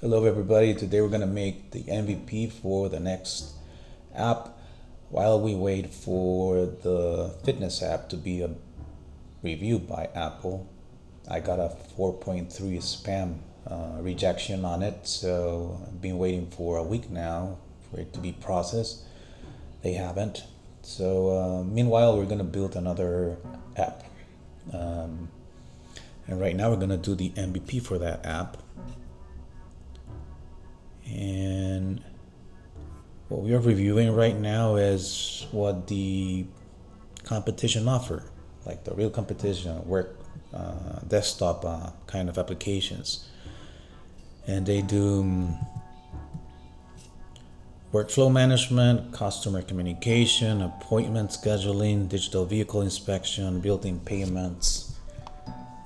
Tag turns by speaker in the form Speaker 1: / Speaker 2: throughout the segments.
Speaker 1: Hello everybody, today we're going to make the MVP for the next app while we wait for the fitness app to be reviewed by Apple. I got a 4.3 spam rejection on it, so I've been waiting for a week now for it to be processed. They haven't. So meanwhile we're going to build another app. And right now we're going to do the MVP for that app. And what we are reviewing right now is what the competition offer, like the real competition, work, desktop kind of applications. And they do workflow management, customer communication, appointment scheduling, digital vehicle inspection, built-in payments,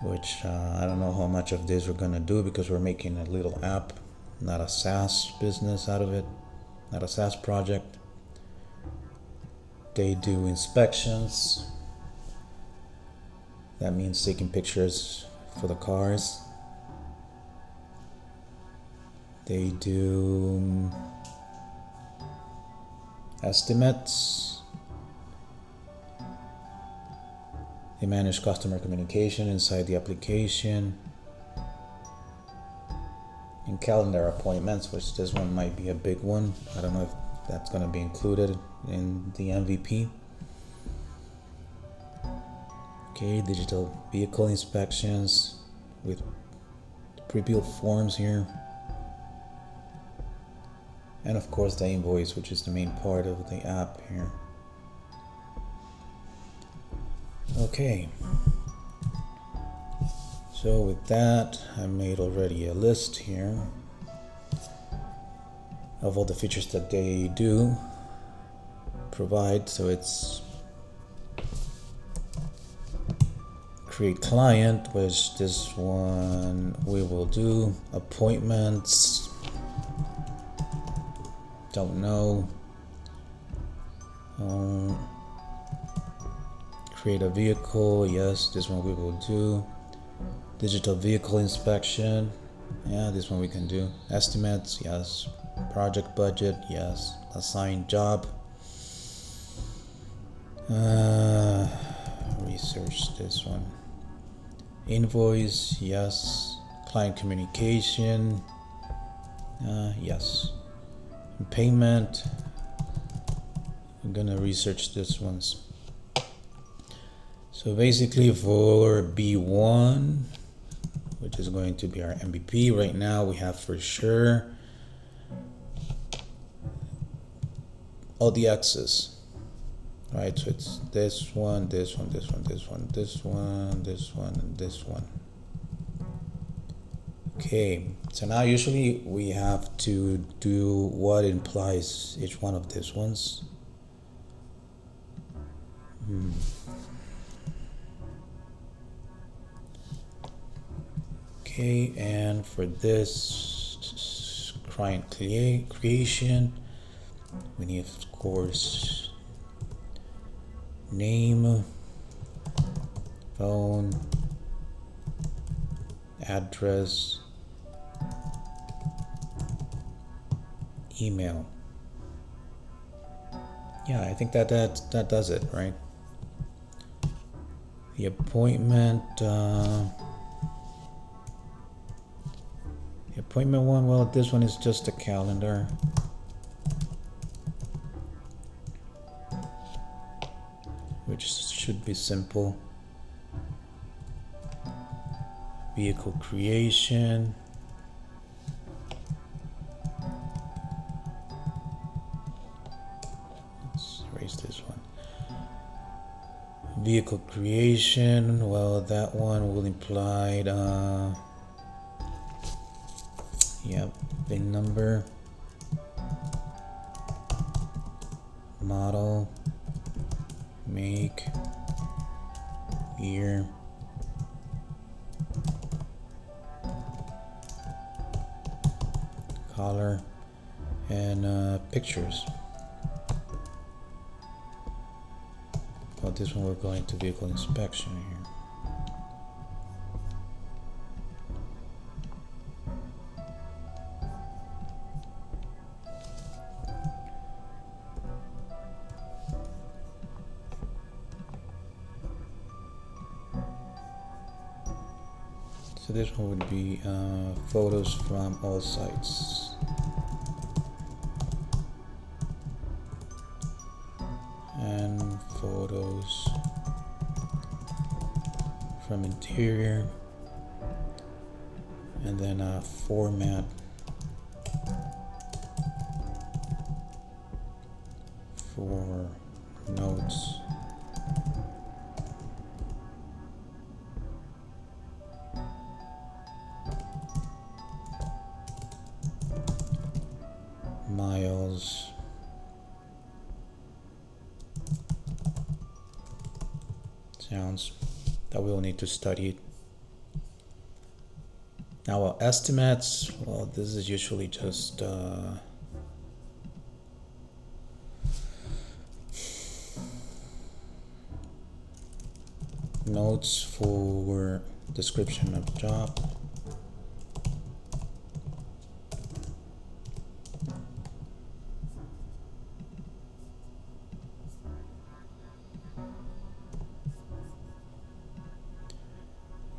Speaker 1: which I don't know how much of this we're going to do because we're making a little app, not a SaaS business out of it, not a SaaS project. They do inspections. That means taking pictures for the cars. They do estimates. They manage customer communication inside the application. And calendar appointments, which this one might be a big one. I don't know if that's going to be included in the MVP. Okay, digital vehicle inspections with pre-built forms here. And of course the invoice, which is the main part of the app here. Okay. So with that, I made already a list here of all the features that they do provide. So it's create client, which this one we will do. Appointments, don't know. Create a vehicle, yes, this one we will do. Digital vehicle inspection, yeah, this one we can do. Estimates, yes. Project budget, yes. Assigned job. Research, this one. Invoice, yes. Client communication, yes. Payment, I'm gonna research this ones. So basically for B1, which is going to be our MVP right now, we have for sure all the X's, right? So it's this one, this one, this one, this one, this one, this one, and this one. Okay, so now usually we have to do what implies each one of these ones. Okay, and for this client creation, we need, of course, name, phone, address, email. Yeah, I think that does it, right? The appointment. The appointment one, well, this one is just a calendar. Which should be simple. Vehicle creation. Let's erase this one. Vehicle creation, well, that one will imply VIN number, model, make, year, color, and pictures. Well, this one we're going to vehicle inspection here. So this one would be photos from all sites. And photos from interior. And then a format for notes. Miles. Sounds that we'll need to study it. Now estimates, well, this is usually just notes for description of job.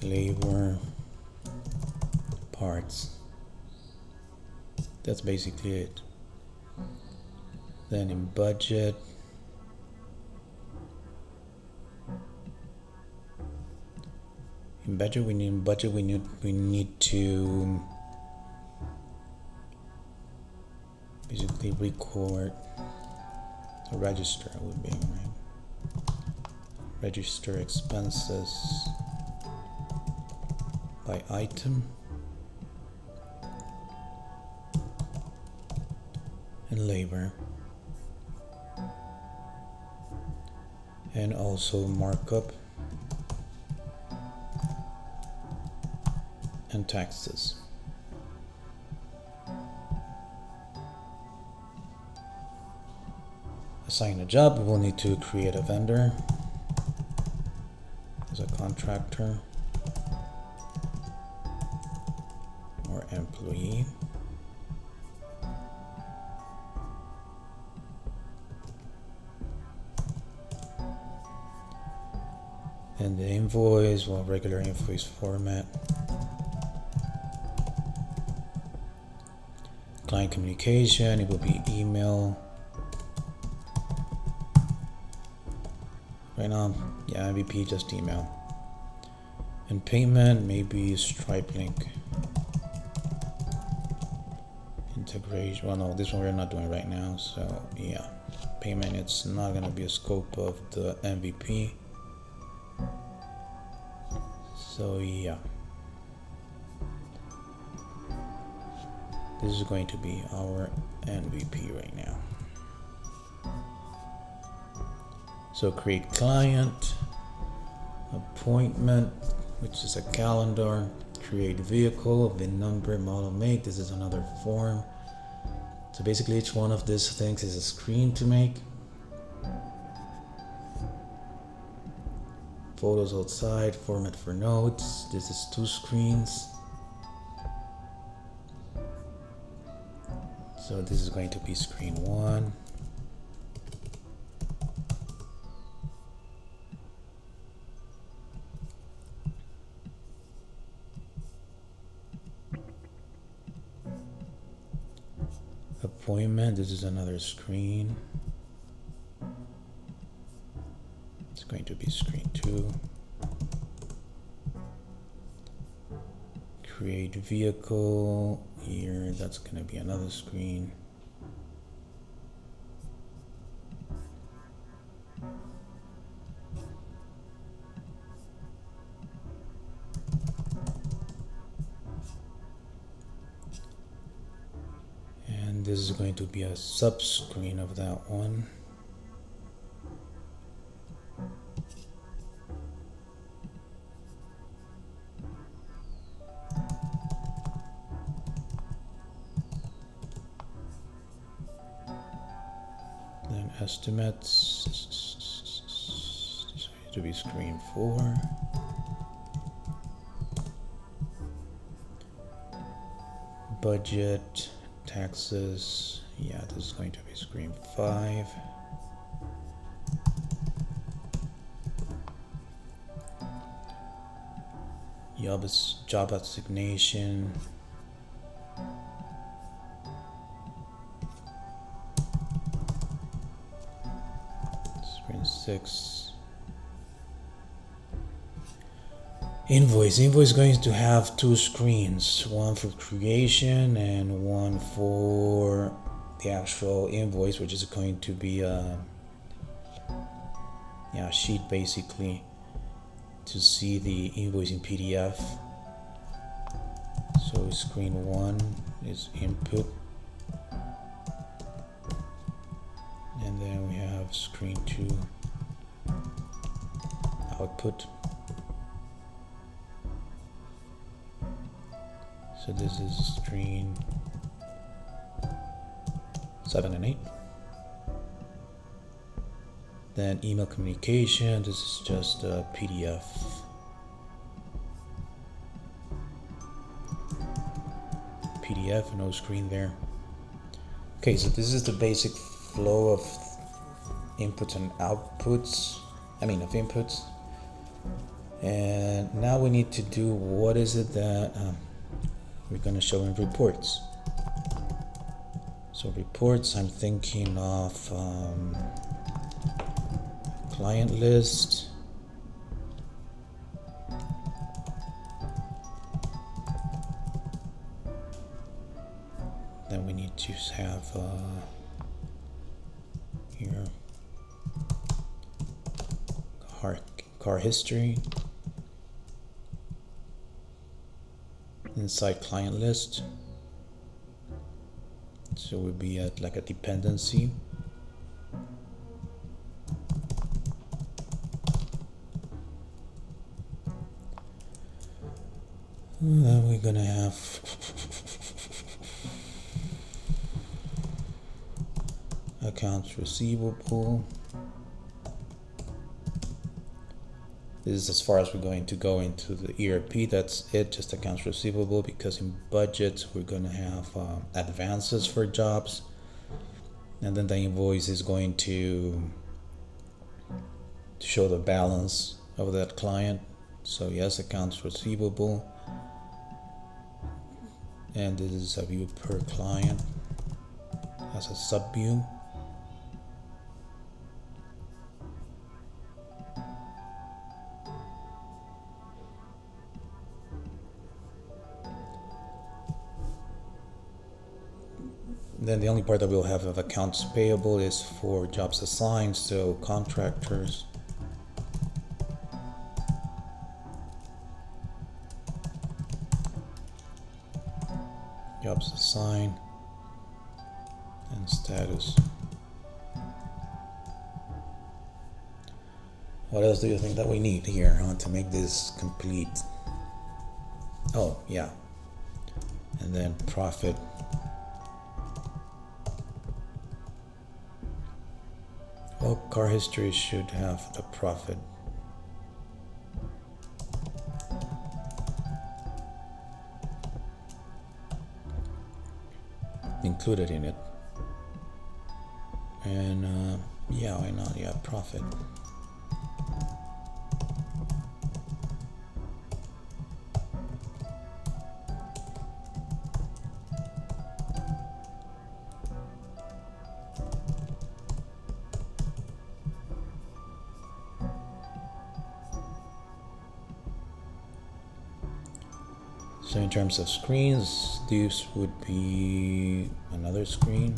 Speaker 1: Labor, parts. That's basically it. Then in budget, we need to basically record a register would be, right? Register expenses by item and labor, and also markup and taxes. Assign a job, we will need to create a vendor as a contractor or employee. And the invoice, well, regular invoice format. Client communication, it will be email. Right now, yeah, MVP, just email. And payment, maybe Stripe link. Integration, well, no, this one we're not doing right now, so yeah. Payment, it's not gonna be a scope of the MVP. So yeah. This is going to be our MVP right now. So create client, appointment, which is a calendar, create vehicle, VIN number, model, make. This is another form. So basically each one of these things is a screen to make. Photos outside, format for notes. This is 2 screens. So this is going to be screen 1. Appointment, this is another screen. It's going to be screen 2. Create vehicle, here, that's going to be another screen. And this is going to be a sub screen of that one. Then estimates, this is going to be screen 4. Budget, taxes, yeah, this is going to be screen 5. job assignation. Screen 6. Invoice is going to have two screens, one for creation and one for the actual invoice, which is going to be a sheet basically to see the invoice in PDF. So screen 1 is input, and then we have screen 2 output. So this is screen 7 and 8. Then email communication, this is just a PDF. PDF, no screen there. Okay, so this is the basic flow of inputs and outputs, of inputs. And now we need to do, what is it that we're going to show in reports. So reports, I'm thinking of client list, then we need to have here car history inside client list. So we'll be at like a dependency. Then we're gonna have accounts receivable. This is as far as we're going to go into the ERP. That's it, just accounts receivable, because in budgets we're going to have advances for jobs, and then the invoice is going to show the balance of that client. So yes, accounts receivable, and this is a view per client as a sub view. Then the only part that we'll have of accounts payable is for jobs assigned, so contractors. Jobs assigned and status. What else do you think that we need here to make this complete? Oh yeah, and then profit. Well, car history should have the profit. Included in it. And yeah, why not? Yeah, profit. So in terms of screens, this would be another screen.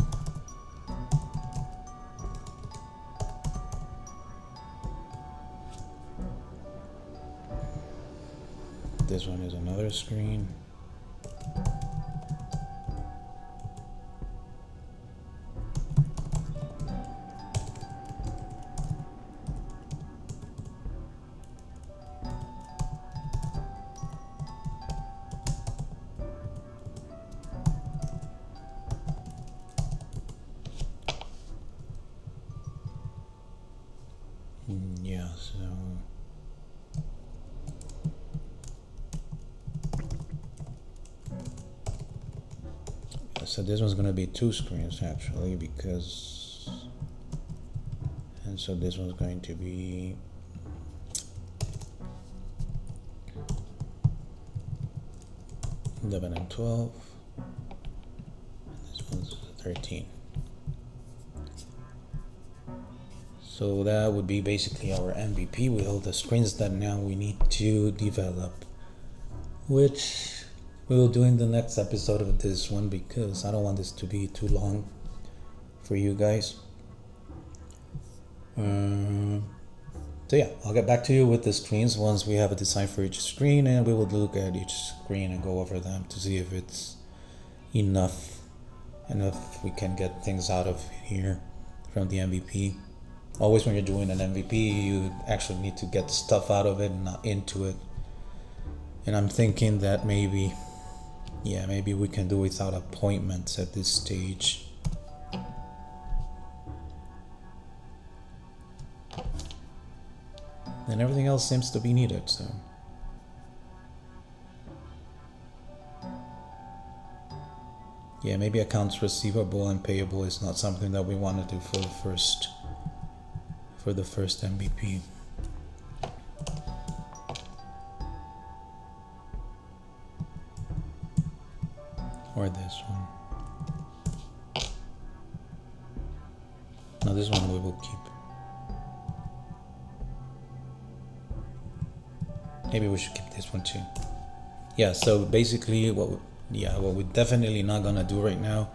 Speaker 1: This one is another screen. Yeah, so this one's gonna be two screens actually, because, and so this one's going to be 11 and 12. This one's 13. So that would be basically our MVP with all the screens that now we need to develop, which we will do in the next episode of this one because I don't want this to be too long for you guys. So yeah, I'll get back to you with the screens once we have a design for each screen, and we will look at each screen and go over them to see if it's enough and if we can get things out of here from the MVP. Always when you're doing an MVP, you actually need to get stuff out of it and not into it. And I'm thinking that maybe we can do without appointments at this stage. And everything else seems to be needed, so. Yeah, maybe accounts receivable and payable is not something that we want to do for the first MVP. Or this one. No, this one we will keep. Maybe we should keep this one too. Yeah, so basically what we're definitely not gonna do right now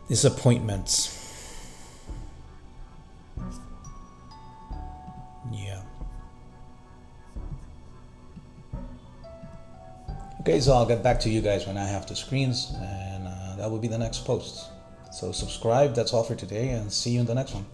Speaker 1: is appointments. Yeah. Okay, so I'll get back to you guys when I have the screens, and that will be the next post. So subscribe, that's all for today, and see you in the next one.